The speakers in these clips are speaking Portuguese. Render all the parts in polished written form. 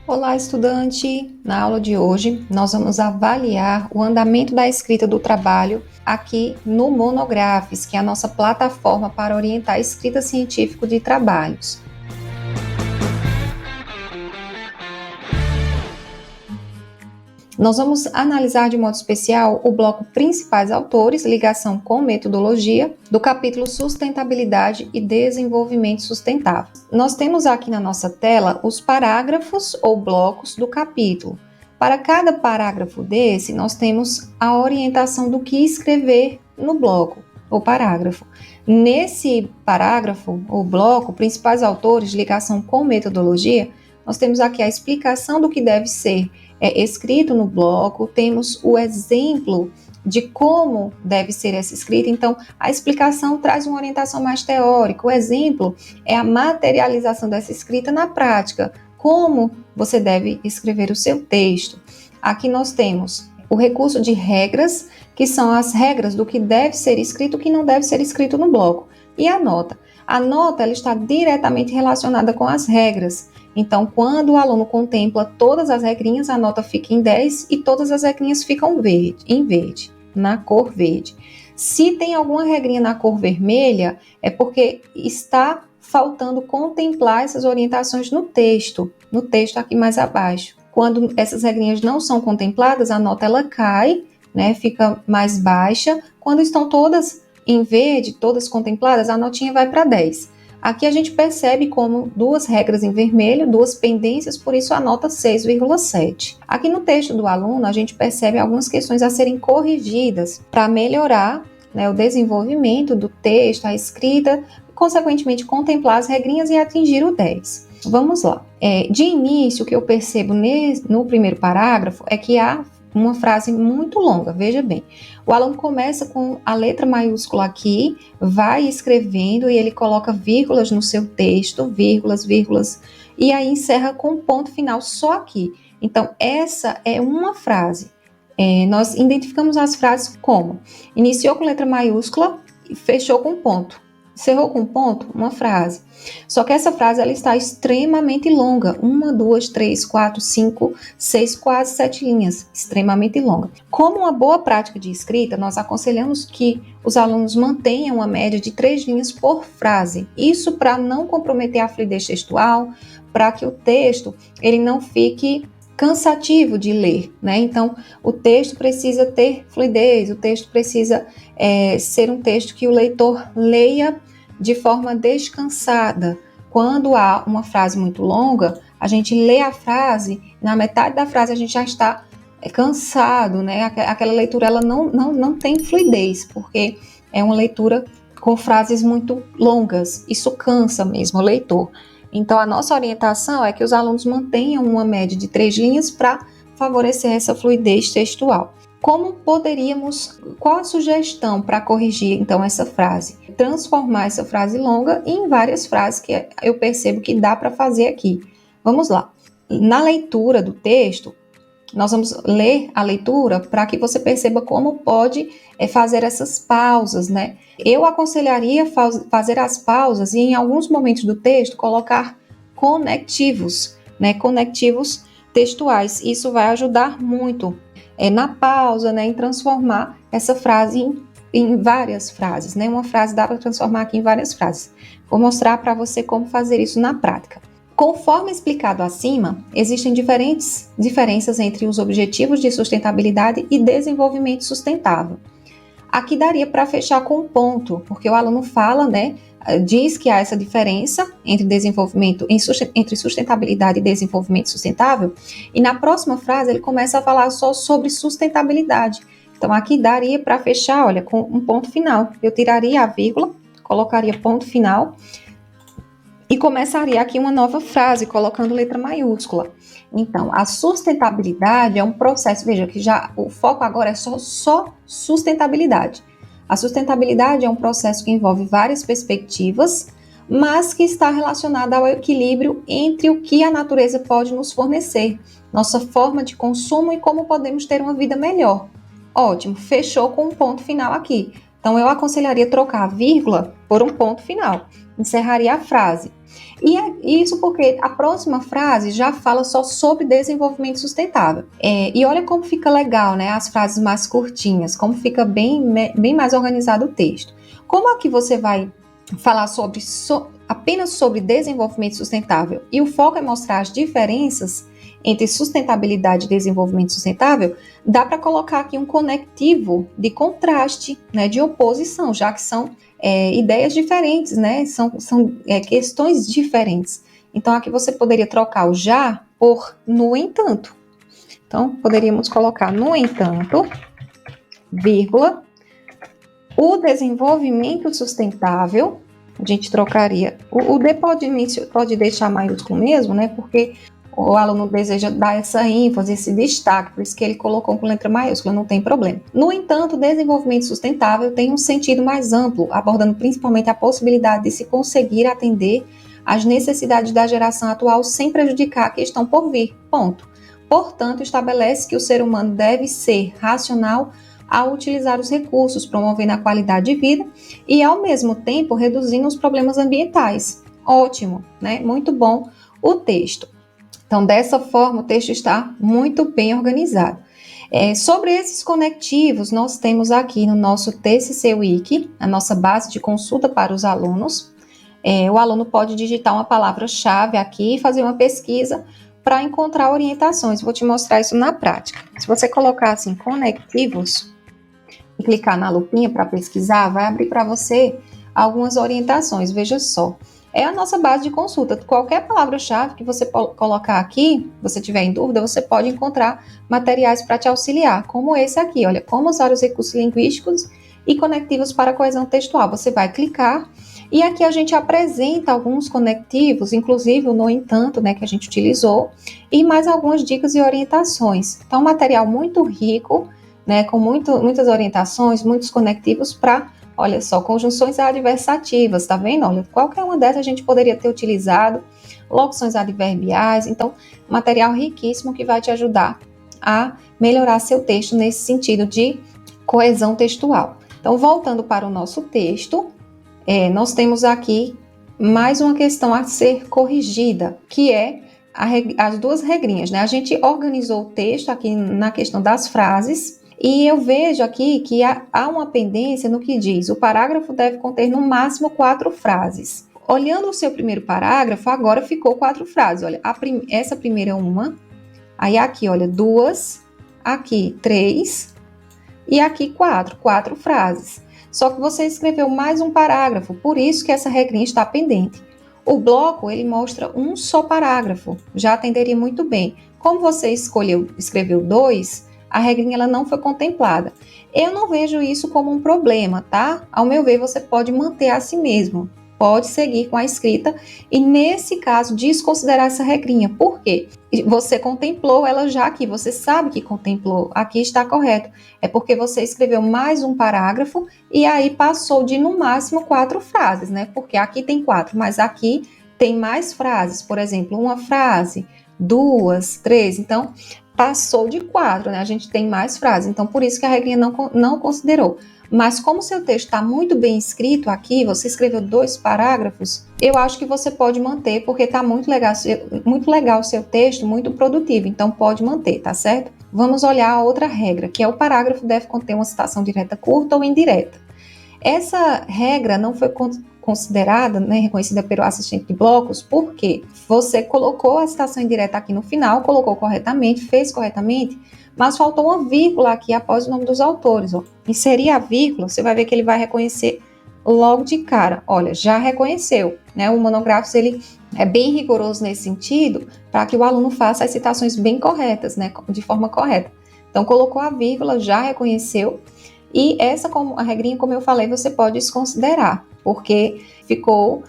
Olá, estudante! Na aula de hoje, nós vamos avaliar o andamento da escrita do trabalho aqui no Monographs, que é a nossa plataforma para orientar a escrita científica de trabalhos. Nós vamos analisar de modo especial o bloco Principais Autores, ligação com metodologia, do capítulo Sustentabilidade e Desenvolvimento Sustentável. Nós temos aqui na nossa tela os parágrafos ou blocos do capítulo. Para cada parágrafo desse, nós temos a orientação do que escrever no bloco ou parágrafo. Nesse parágrafo ou bloco, Principais Autores, ligação com metodologia, nós temos aqui a explicação do que deve ser escrito no bloco, temos o exemplo de como deve ser essa escrita. Então, a explicação traz uma orientação mais teórica, o exemplo é a materialização dessa escrita na prática, como você deve escrever o seu texto. Aqui nós temos o recurso de regras, que são as regras do que deve ser escrito e o que não deve ser escrito no bloco, e a nota. A nota ela está diretamente relacionada com as regras. Então, quando o aluno contempla todas as regrinhas, a nota fica em 10 e todas as regrinhas ficam em verde, na cor verde. Se tem alguma regrinha na cor vermelha, é porque está faltando contemplar essas orientações no texto aqui mais abaixo. Quando essas regrinhas não são contempladas, a nota ela cai, né, fica mais baixa. Quando estão todas em verde, todas contempladas, a notinha vai para 10. Aqui a gente percebe como duas regras em vermelho, duas pendências, por isso a nota 6,7. Aqui no texto do aluno, a gente percebe algumas questões a serem corrigidas para melhorar, né, o desenvolvimento do texto, a escrita, consequentemente contemplar as regrinhas e atingir o 10. Vamos lá. De início, o que eu percebo no primeiro parágrafo é que há uma frase muito longa, veja bem. O aluno começa com a letra maiúscula aqui, vai escrevendo e ele coloca vírgulas no seu texto, vírgulas, e aí encerra com um ponto final só aqui. Então, essa é uma frase. Nós identificamos as frases como iniciou com letra maiúscula e fechou com ponto. Encerrou com ponto, uma frase. Só que essa frase ela está extremamente longa. 1, 2, 3, 4, 5, 6, quase 7 linhas. Extremamente longa. Como uma boa prática de escrita, nós aconselhamos que os alunos mantenham uma média de 3 linhas por frase. Isso para não comprometer a fluidez textual, para que o texto ele não fique cansativo de ler, né? Então, o texto precisa ter fluidez, o texto precisa ser um texto que o leitor leia de forma descansada. Quando há uma frase muito longa, a gente lê a frase, na metade da frase a gente já está cansado, né? Aquela leitura ela não tem fluidez, porque é uma leitura com frases muito longas. Isso cansa mesmo o leitor. Então, a nossa orientação é que os alunos mantenham uma média de 3 linhas para favorecer essa fluidez textual. Qual a sugestão para corrigir, então, essa frase? Transformar essa frase longa em várias frases que eu percebo que dá para fazer aqui. Vamos lá. Na leitura do texto, nós vamos ler a leitura para que você perceba como pode fazer essas pausas, né? Eu aconselharia fazer as pausas e em alguns momentos do texto colocar conectivos, né? Conectivos textuais. Isso vai ajudar muito na pausa, né? Em transformar essa frase em várias frases, né? Uma frase dá para transformar aqui em várias frases. Vou mostrar para você como fazer isso na prática. Conforme explicado acima, existem diferenças entre os objetivos de sustentabilidade e desenvolvimento sustentável. Aqui daria para fechar com um ponto, porque o aluno fala, né, diz que há essa diferença entre sustentabilidade e desenvolvimento sustentável, e na próxima frase ele começa a falar só sobre sustentabilidade. Então aqui daria para fechar, olha, com um ponto final. Eu tiraria a vírgula, colocaria ponto final, e começaria aqui uma nova frase, colocando letra maiúscula. Então, a sustentabilidade é um processo, veja que já o foco agora é só sustentabilidade. A sustentabilidade é um processo que envolve várias perspectivas, mas que está relacionado ao equilíbrio entre o que a natureza pode nos fornecer, nossa forma de consumo e como podemos ter uma vida melhor. Ótimo, fechou com um ponto final aqui. Então, eu aconselharia trocar a vírgula por um ponto final. encerraria a frase. E isso porque a próxima frase já fala só sobre desenvolvimento sustentável. E olha como fica legal, né? As frases mais curtinhas, como fica bem mais organizado o texto. Como aqui você vai falar apenas sobre desenvolvimento sustentável e o foco é mostrar as diferenças entre sustentabilidade e desenvolvimento sustentável, dá para colocar aqui um conectivo de contraste, né, de oposição, já que são ideias diferentes, né, são questões diferentes. Então, aqui você poderia trocar o já por no entanto. Então, poderíamos colocar no entanto, vírgula, o desenvolvimento sustentável, a gente trocaria, o D pode deixar maiúsculo mesmo, né, porque o aluno deseja dar essa ênfase, esse destaque, por isso que ele colocou com letra maiúscula, não tem problema. No entanto, o desenvolvimento sustentável tem um sentido mais amplo, abordando principalmente a possibilidade de se conseguir atender às necessidades da geração atual sem prejudicar a que estão por vir, ponto. Portanto, estabelece que o ser humano deve ser racional ao utilizar os recursos, promovendo a qualidade de vida e, ao mesmo tempo, reduzindo os problemas ambientais. Ótimo, né? Muito bom o texto. Então, dessa forma, o texto está muito bem organizado. Sobre esses conectivos, nós temos aqui no nosso TCC Wiki, a nossa base de consulta para os alunos. O aluno pode digitar uma palavra-chave aqui e fazer uma pesquisa para encontrar orientações. Vou te mostrar isso na prática. Se você colocar assim, conectivos, e clicar na lupinha para pesquisar, vai abrir para você algumas orientações. Veja só. É a nossa base de consulta. Qualquer palavra-chave que você colocar aqui, você tiver em dúvida, você pode encontrar materiais para te auxiliar, como esse aqui, olha, como usar os recursos linguísticos e conectivos para a coesão textual. Você vai clicar e aqui a gente apresenta alguns conectivos, inclusive o no entanto, né, que a gente utilizou, e mais algumas dicas e orientações. Então, um material muito rico, né, com muitas orientações, muitos conectivos para, olha só, conjunções adversativas, tá vendo? Olha, qualquer uma dessas a gente poderia ter utilizado, locuções adverbiais, então, material riquíssimo que vai te ajudar a melhorar seu texto nesse sentido de coesão textual. Então, voltando para o nosso texto, nós temos aqui mais uma questão a ser corrigida, que é as duas regrinhas, né? A gente organizou o texto aqui na questão das frases, e eu vejo aqui que há uma pendência no que diz: o parágrafo deve conter no máximo 4 frases. Olhando o seu primeiro parágrafo, agora ficou 4 frases. Olha, essa primeira é uma, aí aqui, olha, 2, aqui 3 e aqui 4 frases. Só que você escreveu mais um parágrafo, por isso que essa regrinha está pendente. O bloco, ele mostra um só parágrafo, já atenderia muito bem. Como você escreveu 2, a regrinha ela não foi contemplada. Eu não vejo isso como um problema, tá? Ao meu ver, você pode manter a si mesmo, pode seguir com a escrita e, nesse caso, desconsiderar essa regrinha. Por quê? Você contemplou ela já aqui, você sabe que contemplou, aqui está correto. É porque você escreveu mais um parágrafo e aí passou de, no máximo, 4 frases, né? Porque aqui tem 4, mas aqui tem mais frases. Por exemplo, uma frase, 2, 3, então passou de 4, né? A gente tem mais frases, então por isso que a regrinha não considerou. Mas como seu texto está muito bem escrito aqui, você escreveu 2 parágrafos, eu acho que você pode manter, porque está muito legal o seu texto, muito produtivo, então pode manter, tá certo? Vamos olhar a outra regra, que é o parágrafo deve conter uma citação direta curta ou indireta. Essa regra não foi considerada, né, reconhecida pelo assistente de blocos, porque você colocou a citação indireta aqui no final, colocou corretamente, fez corretamente, mas faltou uma vírgula aqui após o nome dos autores. Ó. Inserir a vírgula, você vai ver que ele vai reconhecer logo de cara. Olha, já reconheceu, né? O monográfico, ele é bem rigoroso nesse sentido, para que o aluno faça as citações bem corretas, né? De forma correta. Então, colocou a vírgula, já reconheceu, e essa, como a regrinha, como eu falei, você pode desconsiderar, porque ficou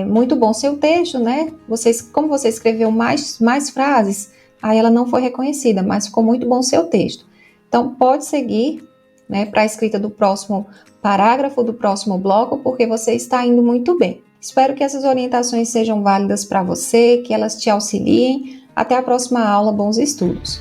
muito bom seu texto, né? Como você escreveu mais frases, aí ela não foi reconhecida, mas ficou muito bom seu texto. Então, pode seguir, né, para a escrita do próximo parágrafo, do próximo bloco, porque você está indo muito bem. Espero que essas orientações sejam válidas para você, que elas te auxiliem. Até a próxima aula, bons estudos!